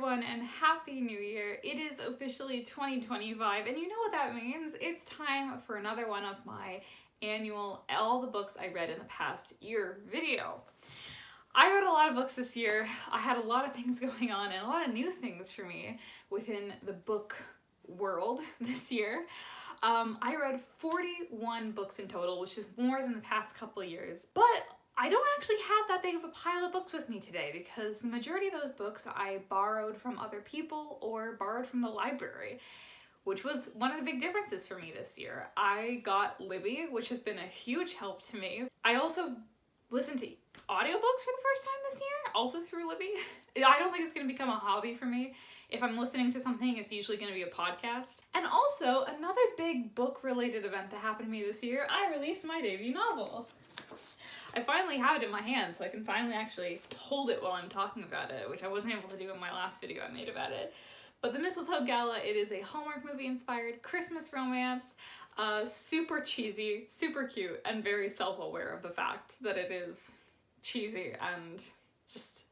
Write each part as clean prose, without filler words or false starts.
everyone and Happy New Year. It is officially 2025 and you know what that means. It's time for another one of my annual all the books I read in the past year video. I read a lot of books this year. I had a lot of things going on and a lot of new things for me within the book world this year. I read 41 books in total, which is more than the past couple of years, but I don't actually have that big of a pile of books with me today because the majority of those books I borrowed from other people or borrowed from the library, which was one of the big differences for me this year. I got Libby, which has been a huge help to me. I also listened to audiobooks for the first time this year, also through Libby. I don't think it's going to become a hobby for me. If I'm listening to something, it's usually going to be a podcast. And also, another big book-related event that happened to me this year, I released my debut novel. I finally have it in my hand, so I can finally actually hold it while I'm talking about it, which I wasn't able to do in my last video I made about it. But The Mistletoe Gala, it is a Hallmark movie-inspired Christmas romance, super cheesy, super cute, and very self-aware of the fact that it is cheesy and just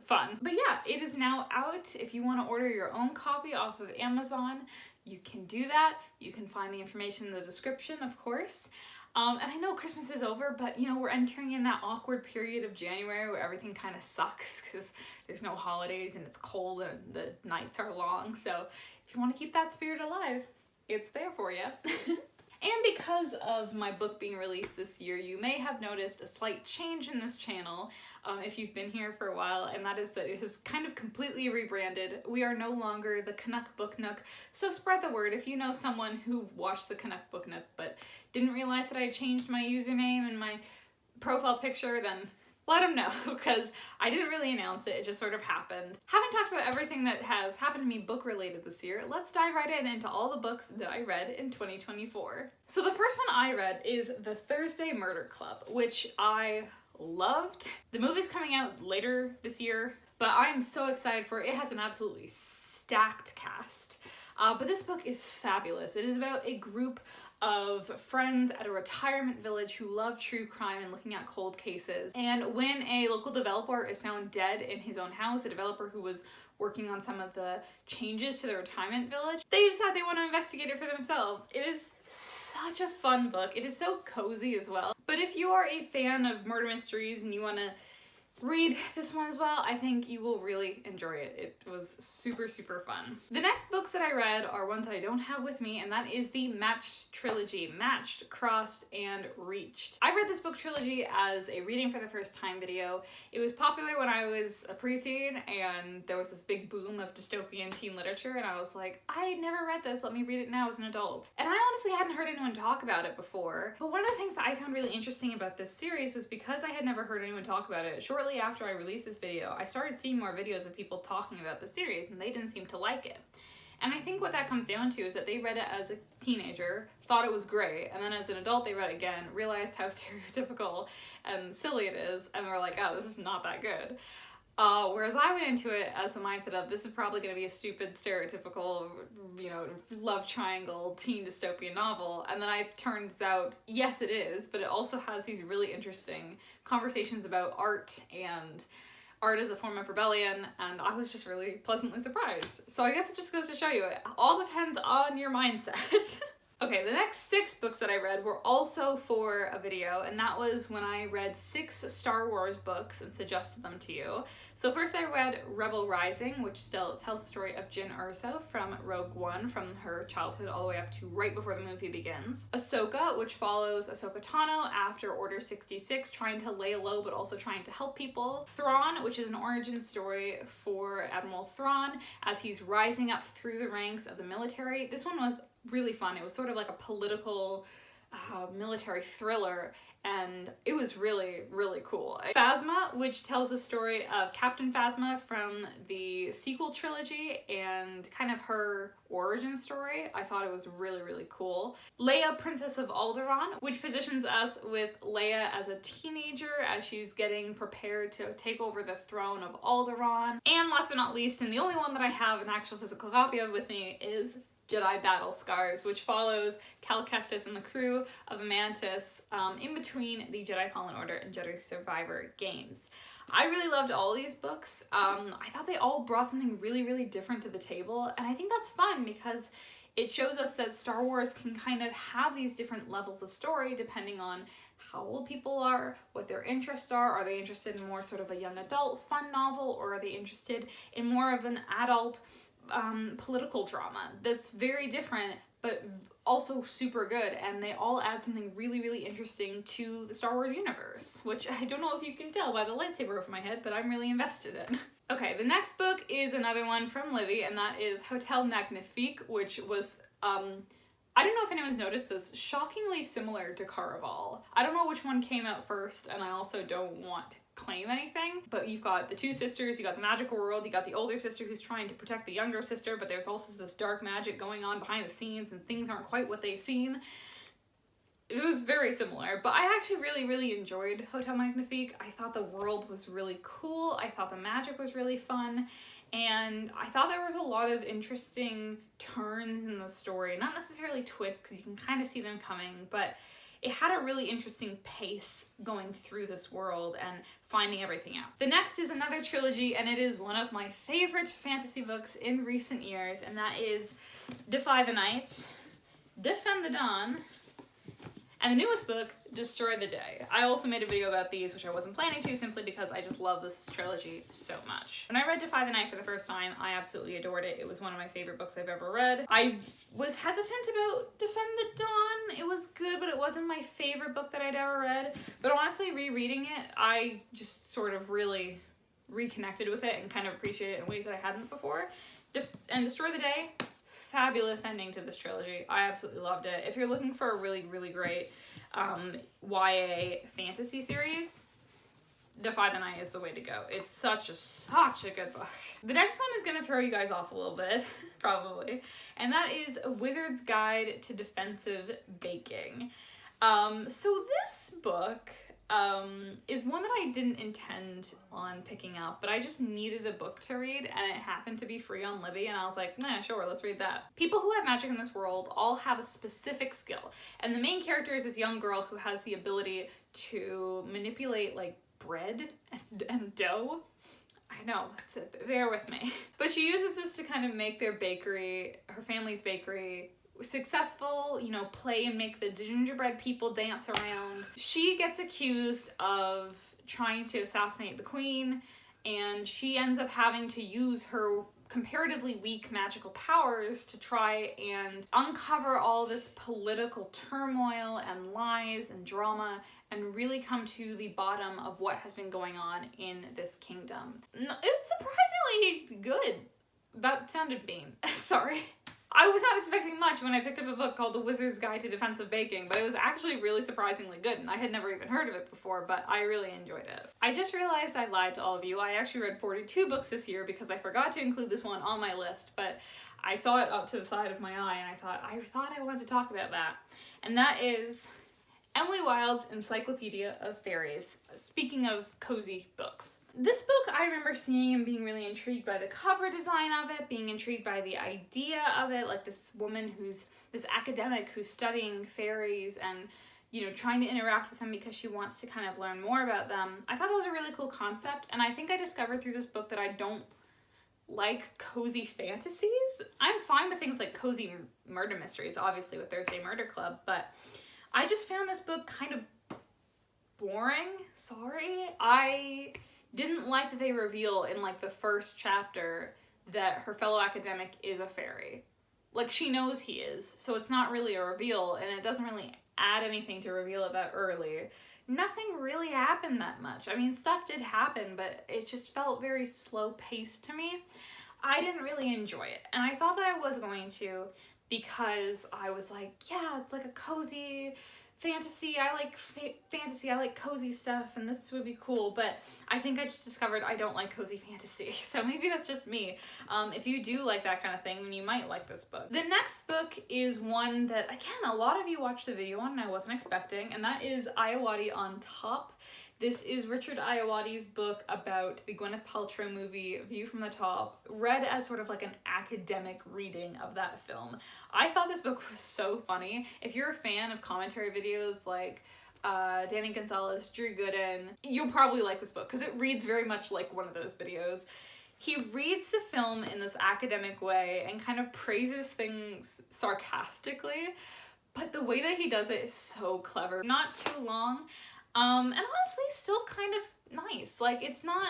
fun. But yeah, it is now out. If you want to order your own copy off of Amazon, you can do that. You can find the information in the description, of course. And I know Christmas is over, but you know, we're entering in that awkward period of January where everything kind of sucks because there's no holidays and it's cold and the nights are long. So if you want to keep that spirit alive, it's there for you. And because of my book being released this year, you may have noticed a slight change in this channel if you've been here for a while, and that is that it has kind of completely rebranded. We are no longer the Canuck Book Nook, so spread the word. If you know someone who watched the Canuck Book Nook but didn't realize that I changed my username and my profile picture, then let them know, because I didn't really announce it, it just sort of happened. Having talked about everything that has happened to me book related this year, let's dive right into all the books that I read in 2024. So the first one I read is The Thursday Murder Club, which I loved. The movie's coming out later this year, but I'm so excited for it. It has an absolutely stacked cast. But this book is fabulous. It is about a group of friends at a retirement village who love true crime and looking at cold cases. And when a local developer is found dead in his own house, a developer who was working on some of the changes to the retirement village, they decide they want to investigate it for themselves. It is such a fun book. It is so cozy as well. But if you are a fan of murder mysteries and you want to read this one as well, I think you will really enjoy it. It was super, super fun. The next books that I read are ones that I don't have with me, and that is the Matched trilogy, Matched, Crossed, and Reached. I read this book trilogy as a reading for the first time video. It was popular when I was a preteen, and there was this big boom of dystopian teen literature, and I was like, I never read this, let me read it now as an adult. And I honestly hadn't heard anyone talk about it before, but one of the things that I found really interesting about this series was because I had never heard anyone talk about it, shortly after I released this video, I started seeing more videos of people talking about the series and they didn't seem to like it. And I think what that comes down to is that they read it as a teenager, thought it was great, and then as an adult they read it again, realized how stereotypical and silly it is, and were like, oh, this is not that good. Whereas I went into it as the mindset of this is probably going to be a stupid, stereotypical, you know, love triangle teen dystopian novel, and then it turns out, yes it is, but it also has these really interesting conversations about art and art as a form of rebellion, and I was just really pleasantly surprised. So I guess it just goes to show you, it all depends on your mindset. Okay, the next 6 books that I read were also for a video, and that was when I read 6 Star Wars books and suggested them to you. So first I read Rebel Rising, which still tells the story of Jyn Erso from Rogue One, from her childhood all the way up to right before the movie begins. Ahsoka, which follows Ahsoka Tano after Order 66, trying to lay low but also trying to help people. Thrawn, which is an origin story for Admiral Thrawn as he's rising up through the ranks of the military. This one was really fun. It was sort of like a political military thriller, and it was really, really cool. Phasma, which tells the story of Captain Phasma from the sequel trilogy and kind of her origin story. I thought it was really, really cool. Leia, Princess of Alderaan, which positions us with Leia as a teenager as she's getting prepared to take over the throne of Alderaan. And last but not least, and the only one that I have an actual physical copy of with me, is Jedi Battle Scars, which follows Cal Kestis and the crew of the Mantis in between the Jedi Fallen Order and Jedi Survivor games. I really loved all these books. I thought they all brought something really, really different to the table, and I think that's fun because it shows us that Star Wars can kind of have these different levels of story depending on how old people are, what their interests are. Are they interested in more sort of a young adult fun novel, or are they interested in more of an adult political drama that's very different but also super good, and they all add something really, really interesting to the Star Wars universe, which I don't know if you can tell by the lightsaber over my head, but I'm really invested in. Okay, the next book is another one from Livy, and that is Hotel Magnifique, which was, I don't know if anyone's noticed this, shockingly similar to Caraval. I don't know which one came out first, and I also don't want to claim anything, but you've got the two sisters, you got the magical world, you got the older sister who's trying to protect the younger sister, but there's also this dark magic going on behind the scenes, and things aren't quite what they seem. It was very similar, but I actually really, really enjoyed Hotel Magnifique. I thought the world was really cool, I thought the magic was really fun, and I thought there was a lot of interesting turns in the story. Not necessarily twists, because you can kind of see them coming, but it had a really interesting pace going through this world and finding everything out. The next is another trilogy, and it is one of my favorite fantasy books in recent years, and that is Defy the Night, Defend the Dawn, and the newest book, Destroy the Day. I also made a video about these, which I wasn't planning to, simply because I just love this trilogy so much. When I read Defy the Night for the first time, I absolutely adored it. It was one of my favorite books I've ever read. I was hesitant about Defend the Dawn. It was good, but it wasn't my favorite book that I'd ever read. But honestly, rereading it, I just sort of really reconnected with it and kind of appreciated it in ways that I hadn't before. And Destroy the Day, fabulous ending to this trilogy. I absolutely loved it. If you're looking for a really, really great YA fantasy series, Defy the Night is the way to go. It's such a good book. The next one is gonna throw you guys off a little bit, probably, and that is A Wizard's Guide to Defensive Baking. So this book is one that I didn't intend on picking up, but I just needed a book to read, and it happened to be free on Libby, and I was like, nah, sure, let's read that. People who have magic in this world all have a specific skill, and the main character is this young girl who has the ability to manipulate, like, bread and dough. I know, that's it, bear with me. But she uses this to kind of make their bakery, her family's bakery, successful, you know, play and make the gingerbread people dance around. She gets accused of trying to assassinate the queen, and she ends up having to use her comparatively weak magical powers to try and uncover all this political turmoil and lies and drama and really come to the bottom of what has been going on in this kingdom. It's surprisingly good. That sounded mean. Sorry. I was not expecting much when I picked up a book called The Wizard's Guide to Defensive Baking, but it was actually really surprisingly good, and I had never even heard of it before, but I really enjoyed it. I just realized I lied to all of you. I actually read 42 books this year because I forgot to include this one on my list, but I saw it up to the side of my eye, and I thought I wanted to talk about that. And that is Emily Wilde's Encyclopedia of Fairies. Speaking of cozy books. This book I remember seeing and being really intrigued by the cover design of it, being intrigued by the idea of it, like this woman who's this academic who's studying fairies and, you know, trying to interact with them because she wants to kind of learn more about them. I thought that was a really cool concept, and I think I discovered through this book that I don't like cozy fantasies. I'm fine with things like cozy murder mysteries, obviously with Thursday Murder Club, but I just found this book kind of boring. Sorry. I didn't like that they reveal in like the first chapter that her fellow academic is a fairy. Like, she knows he is, so it's not really a reveal, and it doesn't really add anything to reveal it that early. Nothing really happened that much. I mean, stuff did happen, but it just felt very slow paced to me. I didn't really enjoy it, and I thought that I was going to, because I was like, yeah, it's like a cozy fantasy. I like fantasy. I like cozy stuff, and this would be cool. But I think I just discovered I don't like cozy fantasy. So maybe that's just me. If you do like that kind of thing, then you might like this book. The next book is one that, again, a lot of you watched the video on and I wasn't expecting, and that is Ayawati on Top. This is Richard Ayawati's book about the Gwyneth Paltrow movie View from the Top, read as sort of like an academic reading of that film. I thought this book was so funny. If you're a fan of commentary videos like Danny Gonzalez, Drew Gooden. You'll probably like this book because it reads very much like one of those videos. He reads the film in this academic way and kind of praises things sarcastically, but the way that he does it is so clever. Not too long, and honestly still kind of nice. Like, it's not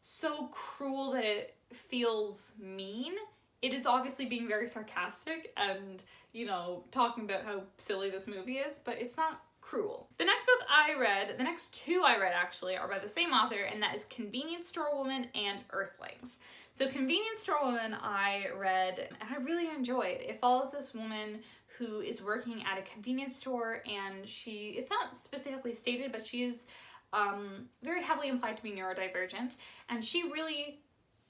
so cruel that it feels mean. It is obviously being very sarcastic and, you know, talking about how silly this movie is, but it's not cruel. The next book I read, the next two I read actually, are by the same author, and that is Convenience Store Woman and Earthlings. So Convenience Store Woman I read, and I really enjoyed. It follows this woman who is working at a convenience store, and she, it's not specifically stated, but she is very heavily implied to be neurodivergent, and she really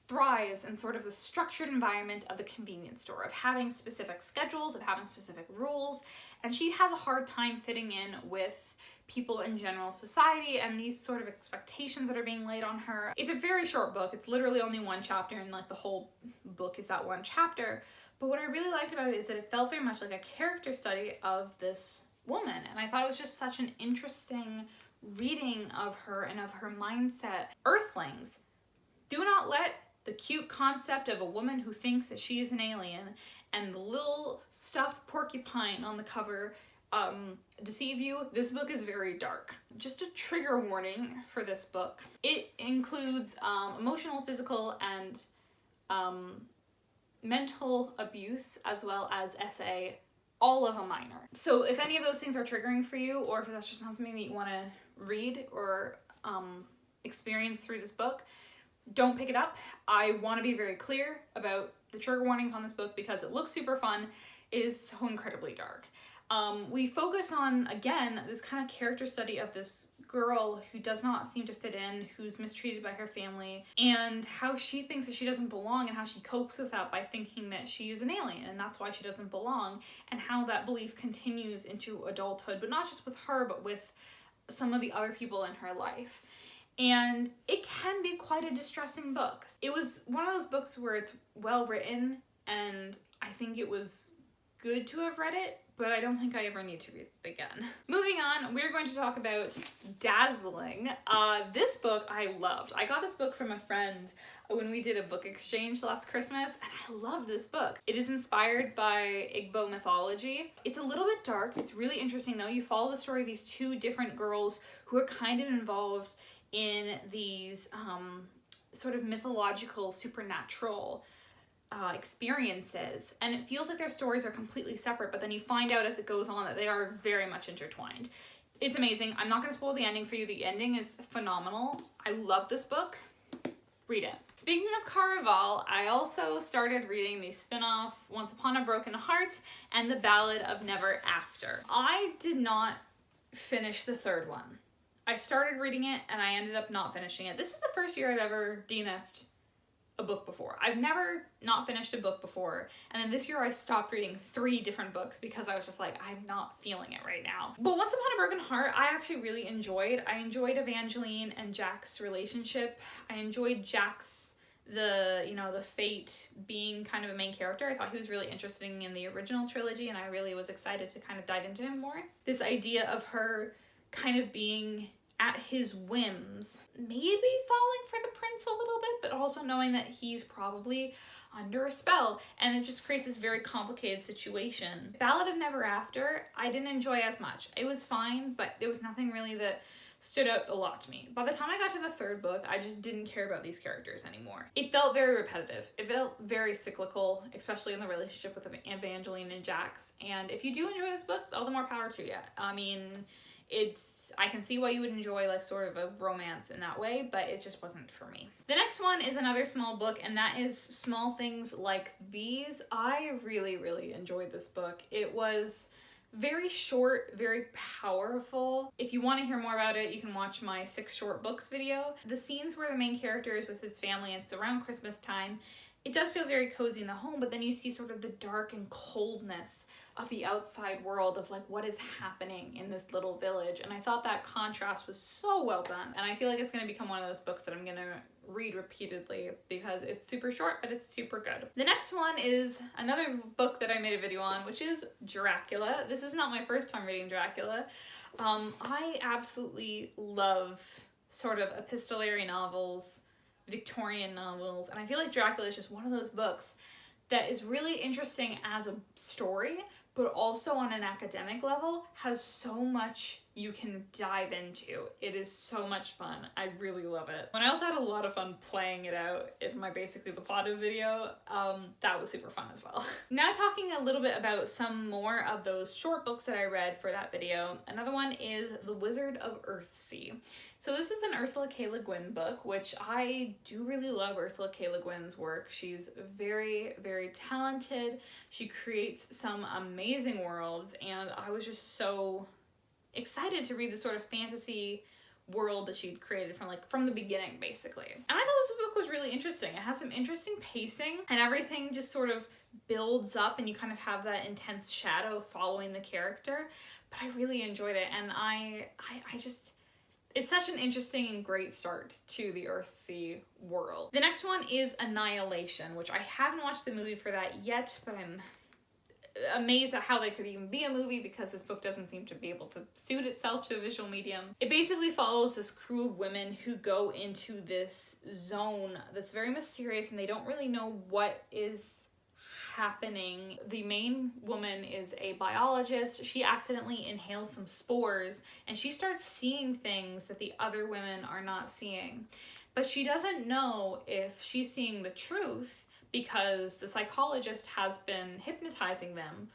thrives in sort of the structured environment of the convenience store, of having specific schedules, of having specific rules, and she has a hard time fitting in with people in general society and these sort of expectations that are being laid on her. It's a very short book. It's literally only one chapter, and like the whole book is that one chapter. But what I really liked about it is that it felt very much like a character study of this woman, and I thought it was just such an interesting reading of her and of her mindset. Earthlings. Do not let the cute concept of a woman who thinks that she is an alien and the little stuffed porcupine on the cover deceive you. This book is very dark. Just a trigger warning for this book. It includes emotional, physical, and mental abuse, as well as SA, all of a minor. So if any of those things are triggering for you, or if that's just not something that you want to read or experience through this book, don't pick it up. I want to be very clear about the trigger warnings on this book because it looks super fun. It is so incredibly dark. We focus on, again, this kind of character study of this girl who does not seem to fit in, who's mistreated by her family, and how she thinks that she doesn't belong, and how she copes with that by thinking that she is an alien and that's why she doesn't belong, and how that belief continues into adulthood, but not just with her, but with some of the other people in her life. And it can be quite a distressing book. It was one of those books where it's well written, and I think it was good to have read it, but I don't think I ever need to read it again. Moving on, we're going to talk about Dazzling. This book I loved. I got this book from a friend when we did a book exchange last Christmas, and I love this book. It is inspired by Igbo mythology. It's a little bit dark. It's really interesting though. You follow the story of these two different girls who are kind of involved in these sort of mythological, supernatural experiences, and it feels like their stories are completely separate, but then you find out as it goes on that they are very much intertwined. It's amazing. I'm not going to spoil the ending for you. The ending is phenomenal. I love this book. Read it. Speaking of Caraval, I also started reading the spin-off Once Upon a Broken Heart and The Ballad of Never After. I did not finish the third one. I started reading it and I ended up not finishing it. This is the first year I've ever DNF'd a book before. I've never not finished a book before, and then this year I stopped reading 3 different books because I was just like, I'm not feeling it right now. But Once Upon a Broken Heart, I actually really enjoyed. I enjoyed Evangeline and Jack's relationship. I enjoyed Jack's, the fate being kind of a main character. I thought he was really interesting in the original trilogy, and I really was excited to kind of dive into him more. This idea of her kind of being at his whims, maybe falling for the prince a little bit, but also knowing that he's probably under a spell, and it just creates this very complicated situation. Ballad of Never After, I didn't enjoy as much. It was fine, but there was nothing really that stood out a lot to me. By the time I got to the third book, I just didn't care about these characters anymore. It felt very repetitive. It felt very cyclical, especially in the relationship with Evangeline and Jax. And if you do enjoy this book, all the more power to you. I mean, I can see why you would enjoy like sort of a romance in that way, but it just wasn't for me. The next one is another small book, and that is Small Things Like These. I really, really enjoyed this book. It was very short, very powerful. If you want to hear more about it, you can watch my 6 short books video. The scenes where the main character is with his family, it's around Christmas time. It does feel very cozy in the home, but then you see sort of the dark and coldness of the outside world of like what is happening in this little village. And I thought that contrast was so well done. And I feel like it's going to become one of those books that I'm going to read repeatedly because it's super short, but it's super good. The next one is another book that I made a video on, which is Dracula. This is not my first time reading Dracula. I absolutely love sort of epistolary novels, Victorian novels, and I feel like Dracula is just one of those books that is really interesting as a story, but also on an academic level has so much you can dive into. It is so much fun. I really love it. And I also had a lot of fun playing it out in my Basically the Plotted video. That was super fun as well. Now talking a little bit about some more of those short books that I read for that video. Another one is The Wizard of Earthsea. So this is an Ursula K. Le Guin book, which I do really love Ursula K. Le Guin's work. She's very, very talented. She creates some amazing worlds, and I was just so excited to read the sort of fantasy world that she'd created from the beginning, basically. And I thought this book was really interesting. It has some interesting pacing, and everything just sort of builds up, and you kind of have that intense shadow following the character. But I really enjoyed it, and I just, it's such an interesting and great start to the Earthsea world. The next one is Annihilation, which I haven't watched the movie for that yet, but I'm amazed at how they could even be a movie because this book doesn't seem to be able to suit itself to a visual medium. It basically follows this crew of women who go into this zone that's very mysterious and they don't really know what is happening. The main woman is a biologist. She accidentally inhales some spores and she starts seeing things that the other women are not seeing. But she doesn't know if she's seeing the truth because the psychologist has been hypnotizing them,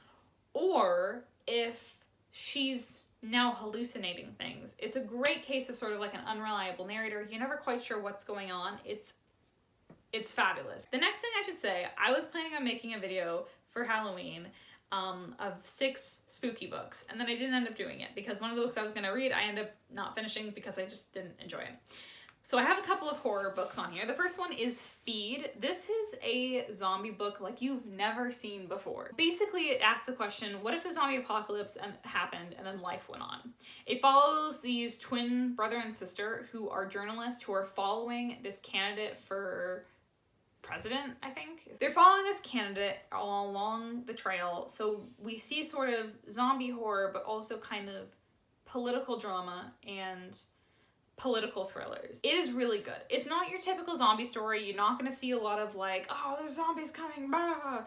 or if she's now hallucinating things. It's a great case of sort of like an unreliable narrator. You're never quite sure what's going on. It's fabulous. The next thing I should say, I was planning on making a video for Halloween of 6 spooky books, and then I didn't end up doing it because one of the books I was gonna read, I ended up not finishing because I just didn't enjoy it. So I have a couple of horror books on here. The first one is Feed. This is a zombie book like you've never seen before. Basically, it asks the question, what if the zombie apocalypse happened and then life went on? It follows these twin brother and sister who are journalists who are following this candidate for president, I think. They're following this candidate all along the trail. So we see sort of zombie horror, but also kind of political drama and political thrillers. It is really good. It's not your typical zombie story. You're not going to see a lot of like, oh, there's zombies coming, blah, blah, blah.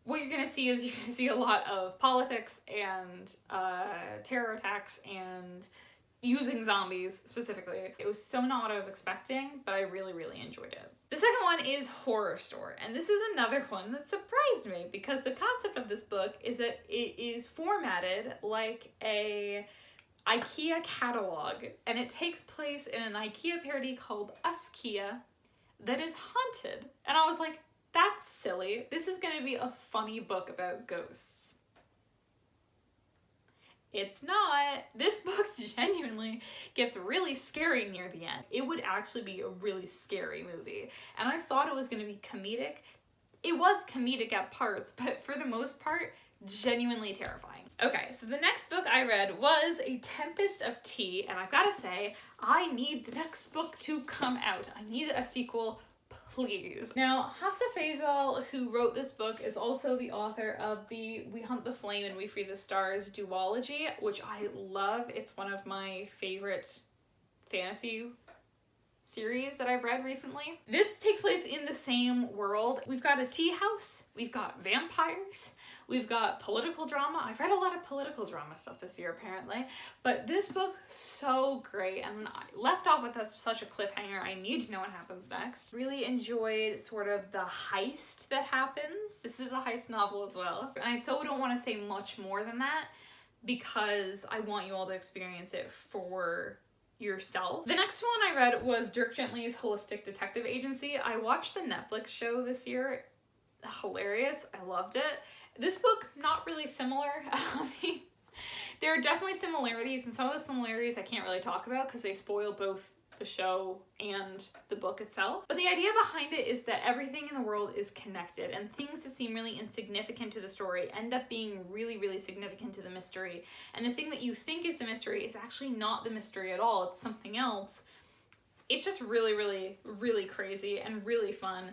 What you're going to see is you're going to see a lot of politics and terror attacks and using zombies specifically. It was so not what I was expecting, but I really, really enjoyed it. The second one is Horrorstör, and this is another one that surprised me because the concept of this book is that it is formatted like a IKEA catalog, and it takes place in an IKEA parody called Uskia that is haunted. And I was like, that's silly. This is gonna be a funny book about ghosts. It's not. This book genuinely gets really scary near the end. It would actually be a really scary movie. And I thought it was gonna be comedic. It was comedic at parts, but for the most part, genuinely terrifying. Okay, so the next book I read was A Tempest of Tea, and I've got to say, I need the next book to come out. I need a sequel, please. Now, Hafsa Faizal, who wrote this book, is also the author of the We Hunt the Flame and We Free the Stars duology, which I love. It's one of my favorite fantasy series that I've read recently. This takes place in the same world. We've got a tea house, we've got vampires, we've got political drama. I've read a lot of political drama stuff this year apparently, but this book, so great, and I left off with such a cliffhanger. I need to know what happens next. Really enjoyed sort of the heist that happens. This is a heist novel as well, and I so don't want to say much more than that because I want you all to experience it for yourself. The next one I read was Dirk Gently's Holistic Detective Agency. I watched the Netflix show this year. Hilarious. I loved it. This book, not really similar. I mean, there are definitely similarities, and some of the similarities I can't really talk about because they spoil both the show and the book itself. But the idea behind it is that everything in the world is connected, and things that seem really insignificant to the story end up being really, really significant to the mystery. And the thing that you think is the mystery is actually not the mystery at all. It's something else. It's just really, really, really crazy and really fun.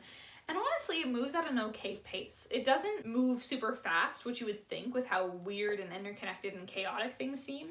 And honestly, it moves at an okay pace. It doesn't move super fast, which you would think with how weird and interconnected and chaotic things seem.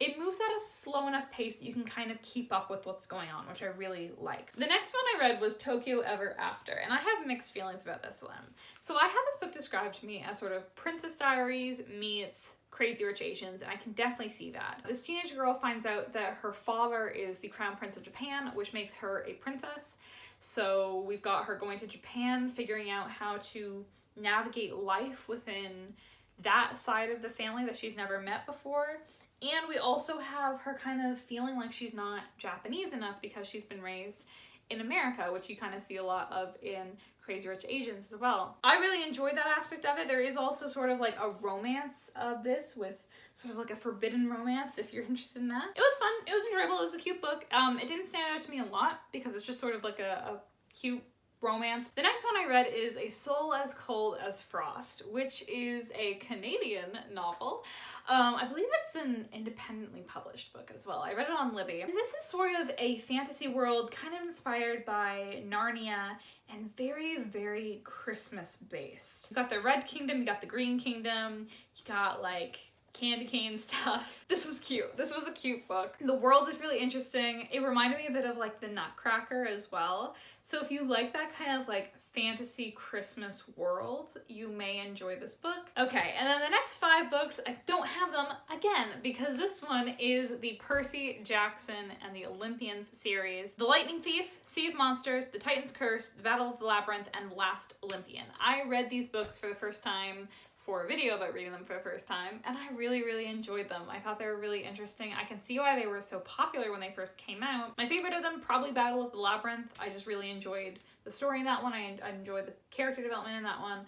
It moves at a slow enough pace that you can kind of keep up with what's going on, which I really like. The next one I read was Tokyo Ever After, and I have mixed feelings about this one. So I had this book described to me as sort of Princess Diaries meets Crazy Rich Asians, and I can definitely see that. This teenage girl finds out that her father is the Crown Prince of Japan, which makes her a princess. So we've got her going to Japan, figuring out how to navigate life within that side of the family that she's never met before. And we also have her kind of feeling like she's not Japanese enough because she's been raised in America, which you kind of see a lot of in Crazy Rich Asians as well. I really enjoyed that aspect of it. There is also sort of like a romance of this with sort of like a forbidden romance if you're interested in that. It was fun. It was enjoyable. It was a cute book. It didn't stand out to me a lot because it's just sort of like a cute romance. The next one I read is A Soul as Cold as Frost, which is a Canadian novel. I believe it's an independently published book as well. I read it on Libby. And this is sort of a fantasy world kind of inspired by Narnia and very, very Christmas based. You got the Red Kingdom, you got the Green Kingdom, you got like candy cane stuff. This was cute. This was a cute book. The world is really interesting. It reminded me a bit of like the Nutcracker as well. So if you like that kind of like fantasy Christmas world, you may enjoy this book. Okay, and then the next 5 books, I don't have them again because this one is the Percy Jackson and the Olympians series. The Lightning Thief, Sea of Monsters, The Titan's Curse, The Battle of the Labyrinth, and The Last Olympian. I read these books for the first time for a video about reading them for the first time, and I really, really enjoyed them. I thought they were really interesting. I can see why they were so popular when they first came out. My favorite of them, probably Battle of the Labyrinth. I just really enjoyed the story in that one. I enjoyed the character development in that one,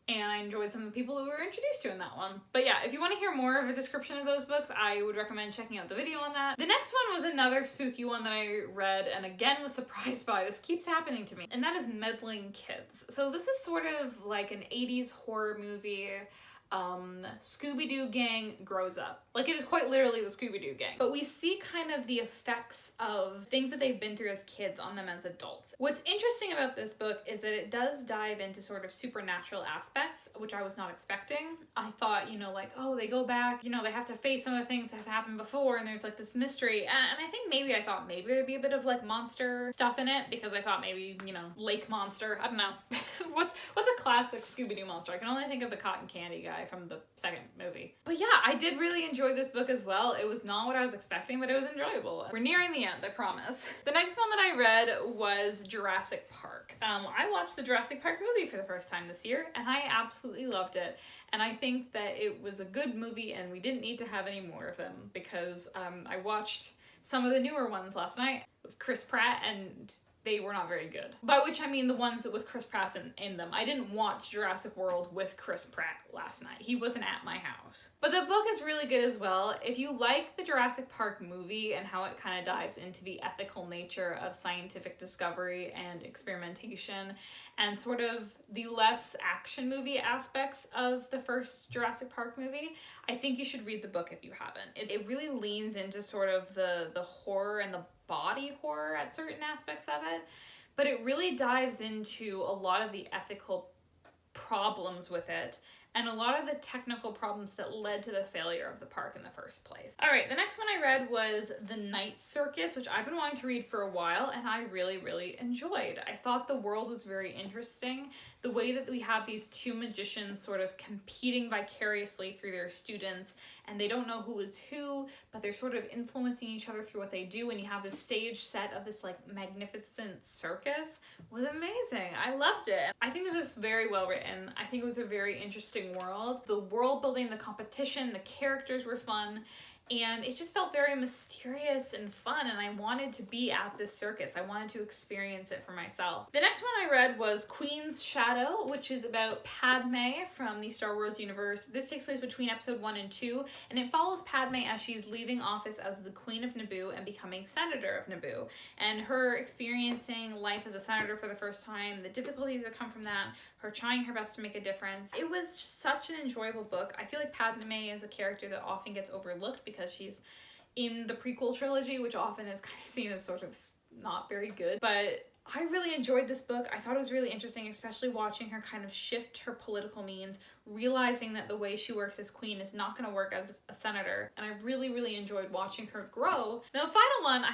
and I enjoyed some of the people who were introduced to in that one. But yeah, if you want to hear more of a description of those books, I would recommend checking out the video on that. The next one was another spooky one that I read, and again was surprised by. This keeps happening to me, and that is Meddling Kids. So this is sort of like an 80s horror movie. Scooby-Doo gang grows up. Like, it is quite literally the Scooby-Doo gang. But we see kind of the effects of things that they've been through as kids on them as adults. What's interesting about this book is that it does dive into sort of supernatural aspects, which I was not expecting. I thought, you know, like, oh, they go back, you know, they have to face some of the things that have happened before, and there's like this mystery. And I think I thought maybe there'd be a bit of like monster stuff in it, because I thought maybe, you know, lake monster. I don't know. What's a classic Scooby-Doo monster? I can only think of the cotton candy guy from the second movie. But yeah, I did really enjoy this book as well. It was not what I was expecting, but it was enjoyable. We're nearing the end, I promise. The next one that I read was Jurassic Park. I watched the Jurassic Park movie for the first time this year, and I absolutely loved it. And I think that it was a good movie, and we didn't need to have any more of them, because I watched some of the newer ones last night with Chris Pratt, and they were not very good. By which I mean the ones with Chris Pratt in them. I didn't watch Jurassic World with Chris Pratt last night. He wasn't at my house. But the book is really good as well. If you like the Jurassic Park movie and how it kind of dives into the ethical nature of scientific discovery and experimentation and sort of the less action movie aspects of the first Jurassic Park movie, I think you should read the book if you haven't. It really leans into sort of the horror and the body horror at certain aspects of it, but it really dives into a lot of the ethical problems with it and a lot of the technical problems that led to the failure of the park in the first place. All right, the next one I read was The Night Circus, which I've been wanting to read for a while, and I really, really enjoyed. I thought the world was very interesting. The way that we have these two magicians sort of competing vicariously through their students, and they don't know who is who, but they're sort of influencing each other through what they do, and you have this stage set of this like magnificent circus, was amazing. I loved it. I think it was very well written. I think it was a very interesting world. The world building, the competition, the characters were fun, and it just felt very mysterious and fun, and I wanted to be at this circus. I wanted to experience it for myself. The next one I read was Queen's Shadow, which is about Padme from the Star Wars universe. This takes place between episode 1 and 2, and it follows Padme as she's leaving office as the Queen of Naboo and becoming Senator of Naboo, and her experiencing life as a senator for the first time, the difficulties that come from that, her trying her best to make a difference. It was just such an enjoyable book. I feel like Padme is a character that often gets overlooked because she's in the prequel trilogy, which often is kind of seen as sort of not very good, but I really enjoyed this book. I thought it was really interesting, especially watching her kind of shift her political means, realizing that the way she works as queen is not going to work as a senator. And I really, really enjoyed watching her grow. Now, the final one,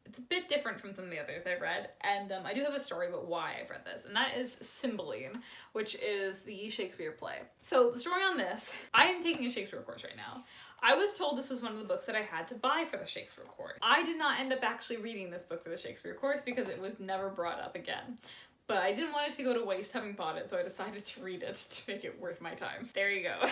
it's a bit different from some of the others I've read, and I do have a story about why I've read this, and that is Cymbeline, which is the Shakespeare play. So the story on this, I am taking a Shakespeare course right now. I was told this was one of the books that I had to buy for the Shakespeare course. I did not end up actually reading this book for the Shakespeare course because it was never brought up again. But I didn't want it to go to waste having bought it, so I decided to read it to make it worth my time. There you go.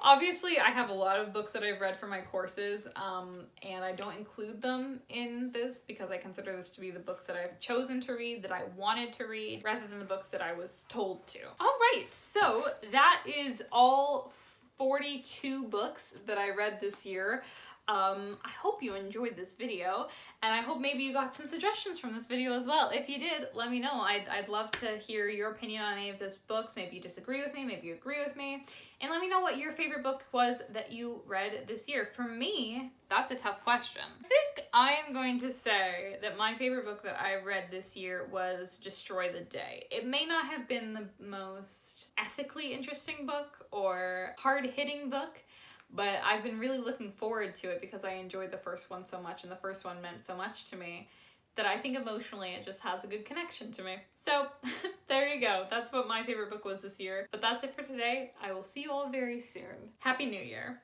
Obviously, I have a lot of books that I've read for my courses, and I don't include them in this because I consider this to be the books that I've chosen to read, that I wanted to read, rather than the books that I was told to. All right, so that is all 42 books that I read this year. I hope you enjoyed this video, and I hope maybe you got some suggestions from this video as well. If you did, let me know. I'd love to hear your opinion on any of those books. Maybe you disagree with me, maybe you agree with me, and let me know what your favorite book was that you read this year. For me, that's a tough question. I think I am going to say that my favorite book that I read this year was Destroy the Day. It may not have been the most ethically interesting book or hard-hitting book, but I've been really looking forward to it because I enjoyed the first one so much, and the first one meant so much to me that I think emotionally it just has a good connection to me. So there you go. That's what my favorite book was this year. But that's it for today. I will see you all very soon. Happy New Year.